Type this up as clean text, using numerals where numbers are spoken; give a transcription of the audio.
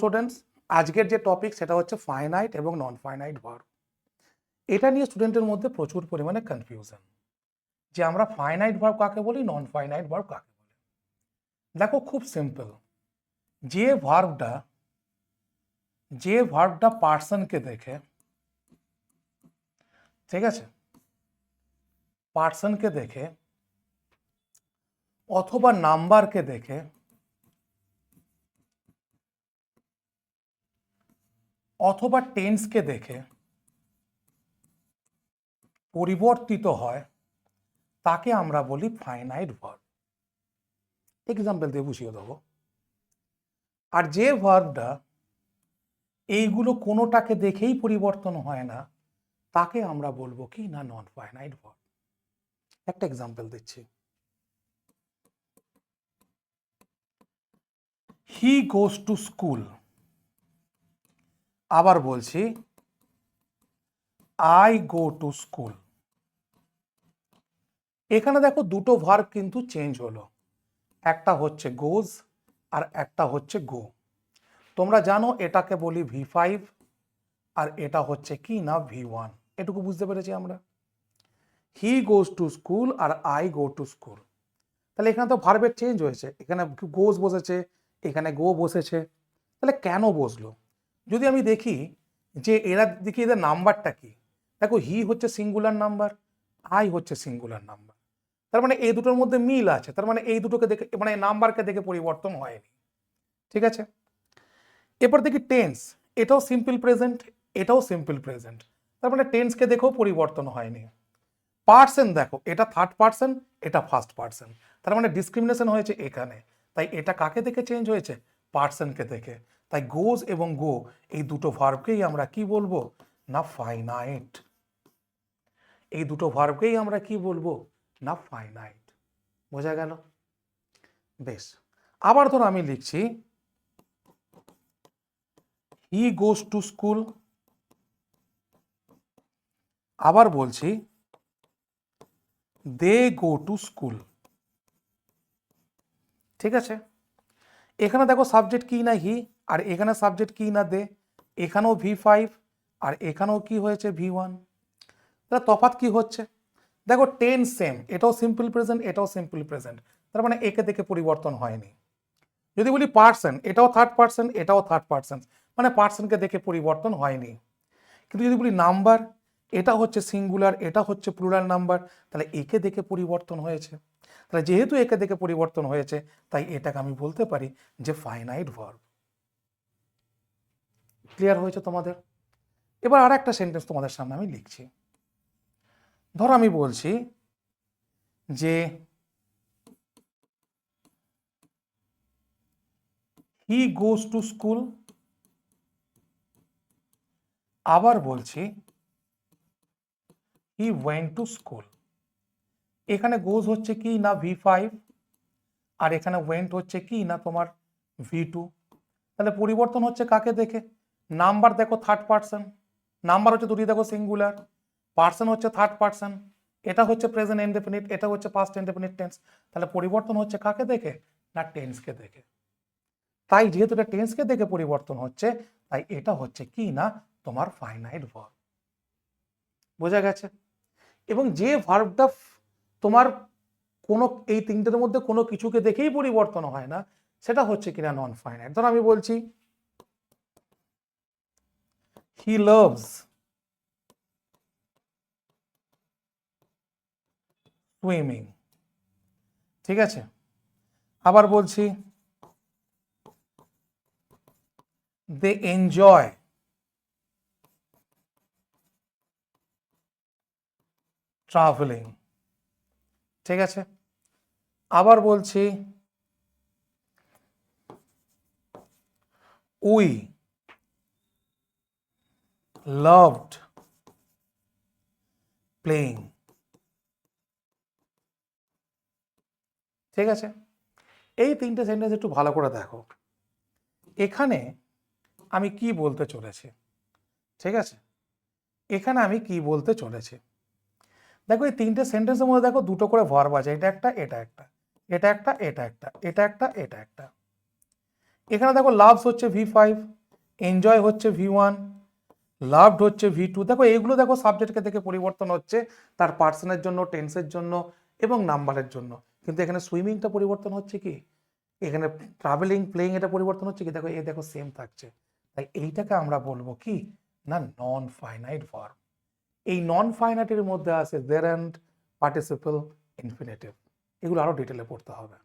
Students, আজকের যে topic সেটা হচ্ছে ফাইনাইট এবং নন ফাইনাইট ভার্ব। এটা নিয়ে স্টুডেন্টের মধ্যে প্রচুর পরিমাণে কনফিউশন যে আমরা ফাইনাইট ভার্ব কাকে বলি, নন ফাইনাইট ভার্ব কাকে বলি। দেখো, খুব সিম্পল। যে ভার্বটা পার্সনকে দেখে, ঠিক আছে, পার্সনকে দেখে অথবা নাম্বারকে দেখে অথবা টেন্সকে দেখে পরিবর্তিত হয় তাকে আমরা বলি ফাইনাইট ভার্ব। এক্সাম্পল দিয়ে বুঝিয়ে দেবো। আর যে ভার্বটা এইগুলো কোনোটাকে দেখেই পরিবর্তন হয় না তাকে আমরা বলবো কি না, নন ফাইনাইট ভার্ব। একটা এক্সাম্পল দিচ্ছি। হি গোজ টু স্কুল। আবার বলছি, আই গো টু স্কুল। এখানে দেখো দুটো ভার্ব কিন্তু চেঞ্জ হলো, একটা হচ্ছে গোজ আর একটা হচ্ছে গো। তোমরা জানো এটাকে বলি V5 আর এটা হচ্ছে কি না V1। এটুকু বুঝতে পেরেছি আমরা। হি গোজ টু স্কুল আর আই গো টু স্কুল। তাহলে এখানে তো ভার্বের চেঞ্জ হয়েছে, এখানে গোজ বসেছে, এখানে গো বসেছে। তাহলে কেন বসলো? যদি আমি দেখি যে দেখি এদের নাম্বারটা কি, দেখো হি হচ্ছে সিঙ্গুলার নাম্বার, আই হচ্ছে সিঙ্গুলার নাম্বার। তার মানে এই দুটোর মধ্যে মিল আছে, তার মানে এই দুটোকে দেখে, মানে নাম্বারকে দেখে পরিবর্তন হয়নি। ঠিক আছে, এরপর দেখি টেন্স। এটাও সিম্পল প্রেজেন্ট, এটাও সিম্পল প্রেজেন্ট, তার মানে টেন্সকে দেখেও পরিবর্তন হয়নি। পার্সন দেখো, এটা থার্ড পার্সন, এটা ফার্স্ট পার্সন, তার মানে ডিসক্রিমিনেশন হয়েছে এখানে। তাই এটা কাকে দেখে চেঞ্জ হয়েছে? পার্সনকে দেখে। তাই গোজ এবং গো এই দুটো ভার্বকেই আমরা কি বলবো না, ফাইনাইট। এই দুটো ভার্বকেই আমরা কি বলবো না, ফাইনাইট। বোঝা গেল? বেশ, আবার ধরো আমি লিখছি হি গোজ টু স্কুল। আবার বলছি দে গো টু স্কুল। ঠিক আছে, এখানে দেখো সাবজেক্ট কি না হি, আর এখানে সাবজেক্ট কি না দে। এখানেও V5 আর এখানেও কি হয়েছে V1। তাহলে তফাৎ কি হচ্ছে? দেখো টেন্স সেম, এটাও সিম্পল প্রেজেন্ট, এটাও সিম্পল প্রেজেন্ট, তার মানে একে দেখে পরিবর্তন হয়নি। যদি বলি পার্সন, এটাও থার্ড পার্সন, এটাও থার্ড পার্সন, মানে পার্সনকে দেখে পরিবর্তন হয়নি। কিন্তু যদি বলি নাম্বার, এটা হচ্ছে সিঙ্গুলার, এটা হচ্ছে প্লুরাল নাম্বার, তাহলে একে দেখে পরিবর্তন হয়েছে। তাহলে যেহেতু একে দেখে পরিবর্তন হয়েছে, তাই এটাকে আমি বলতে পারি যে ফাইনাইট ভার্ব। ক্লিয়ার হয়েছে তোমাদের? এবার আর একটা সেন্টেন্স তোমাদের সামনে আমি লিখছি। ধরো আমি বলছি যে হি গোজ টু স্কুল। আবার বলছি হি ওয়েন্ট টু স্কুল। এখানে গোজ হচ্ছে কি না V5 আর এখানে ওয়েন্ট হচ্ছে কি না তোমার V2। তাহলে পরিবর্তন হচ্ছে কাকে দেখে? নাম্বার দেখো থার্ড পার্সন, নাম্বার হচ্ছে দুটি দেখো সিঙ্গুলার, পার্সন হচ্ছে থার্ড পার্সন, এটা হচ্ছে প্রেজেন্ট ইনডেফিনিট, এটা হচ্ছে পাস্ট ইনডেফিনিট টেন্স। তাহলে পরিবর্তন হচ্ছে কাকে দেখে না, টেন্সকে দেখে। তাই যেহেতু এটা টেন্সকে দেখে পরিবর্তন হচ্ছে, তাই এটা হচ্ছে কি না তোমার ফাইনাইট ভার্ব। বোঝা গেছে? এবং যে ভার্বটা তোমার কোনো এই তিনটের মধ্যে কোনো কিছুকে দেখেই পরিবর্তন হয় না, সেটা হচ্ছে কিনা নন ফাইনাইট। ধরো আমি বলছি হি লাভস সুইমিং। ঠিক আছে, আবার বলছি দে এনজয় ট্রাভেলিং। ঠিক আছে, আবার বলছি উই লাভড প্লেইং। ঠিক আছে, এই তিনটে সেন্টেন্স একটু ভালো করে দেখো। এখানে আমি কি বলতে চলেছি? ঠিক আছে, এখানে আমি কি বলতে চলেছি? দেখো এই তিনটে সেন্টেন্সের মধ্যে দেখো দুটো করে ভার্ব আছে, এটা একটা, এটা একটা, এটা একটা, এটা একটা, এটা একটা, এটা একটা। এখানে দেখো লাভস হচ্ছে V5, এনজয় হচ্ছে V1, লাভড হচ্ছে V2। দেখো এইগুলো দেখো সাবজেক্টকে দেখে পরিবর্তন হচ্ছে তার পার্সনের জন্য, টেন্সের জন্য এবং নাম্বারের জন্য। কিন্তু এখানে সুইমিংটা পরিবর্তন হচ্ছে কি, এখানে ট্রাভেলিং, প্লেইং এটা পরিবর্তন হচ্ছে কি, দেখো এই দেখো সেম থাকছে। তাই এইটাকে আমরা বলবো কি না নন ফাইনাইট ভার্ব। এই নন ফাইনাইটের মধ্যে আছে জেরান্ড, পার্টিসিপল, ইনফিনিটিভ। এগুলো আরো ডিটেলে পড়তে হবে।